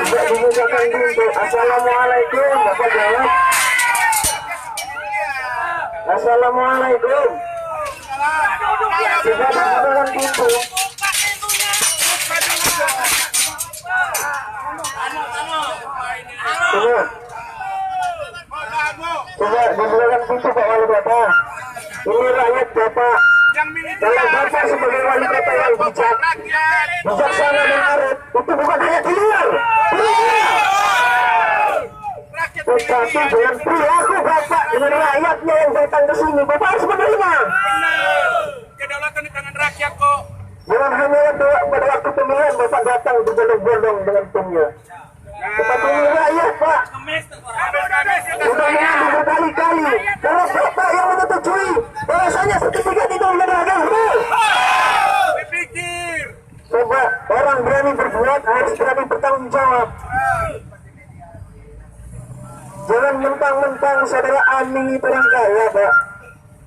Tidak dibukakan pintu. Assalamualaikum. Bapak jawab. Assalamualaikum. Tidak dibukakan pintu. Coba dibukakan pintu Pak Wali Kota. Ini rakyat Bapak. Kalau Bapak sebagai wali kota yang bijak, bijaksana dan arif, itu bukan hanya di luar, tetapi dengan perilaku Bapak dengan rakyatnya yang datang ke sini, Bapak harus menerima. Kedaulatan di tangan rakyat kok. Jangan hanya pada waktu pemilihan Bapak datang berbondong-bondong dengan timnya. Tetapi ini rakyat Pak. Sudah mengambil berkali-kali. Kalau Bapak yang menyetujui bahwasanya sertifikat itu melanggar HAM. Berpikir. Coba orang berani berbuat harus berani bertanggung jawab. Jangan mentang-mentang saudara Ani itu orang kaya Pak.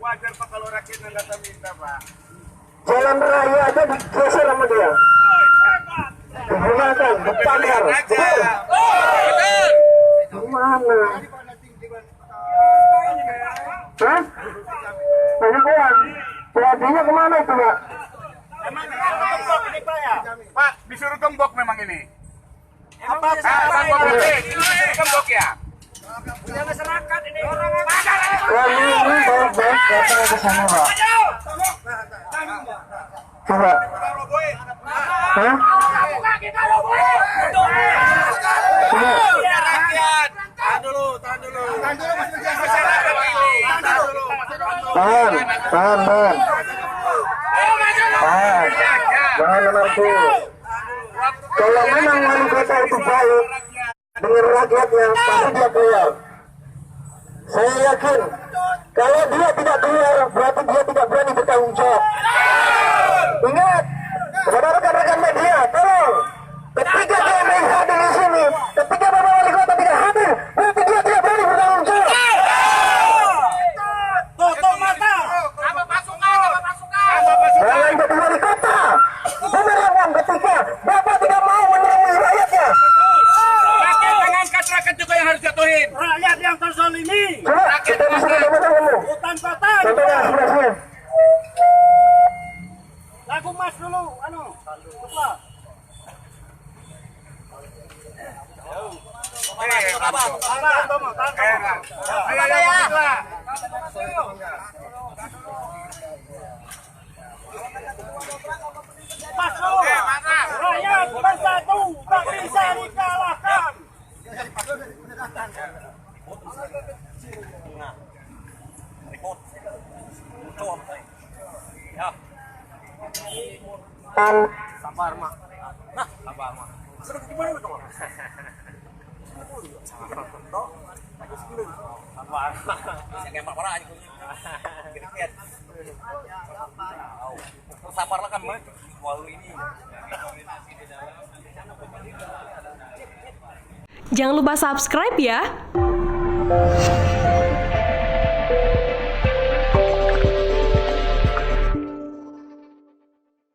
Wajar Pak kalau rakyat yang datang minta Pak. Jalan raya aja digeser sama dia. Digunakan, dipamer. Betul. Gimana? Hah? Banyak uang. Jadinya kemana itu Pak? Emang gembok ini Pak ya? Pak, disuruh gembok memang ini. Apa Gembok ini gembok ya? punya masyarakat ini? Kali ini baik-baik datang ke sana Pak. Coba. Hah? Tahan dulu. Tahan. Jangan menantu. Kalau memang wali kota itu baik dengan rakyatnya, pasti dia keluar. Saya yakin kalau dia tidak keluar, berarti dia tidak berani bertanggung jawab. Ingat, kepada rekan-rekan media, tolong, ketika dia hadir di sini, ketika Bapak Wali Kota tidak hadir, berarti dia tidak berani bertanggung jawab. Tutup mata. Jangan jadi wali kota. Beneran ketika Bapak tidak mau menemui rakyatnya. Rakyat yang angkat, rakyat juga yang harus jatuhin. Rakyat yang terzalimi. Coba kita bisa ngomong dulu. Hutan kota. Contohnya sebelah sini. Lagu Mas dulu, coba. Masuk. Rakyat bersatu, tak bisa dikalahkan. Sabar mak. Gimana itu mak? Sabar. Yang emak orang aja kira-kira. Sabar lah kan mak. Walau ini. Jangan lupa subscribe ya.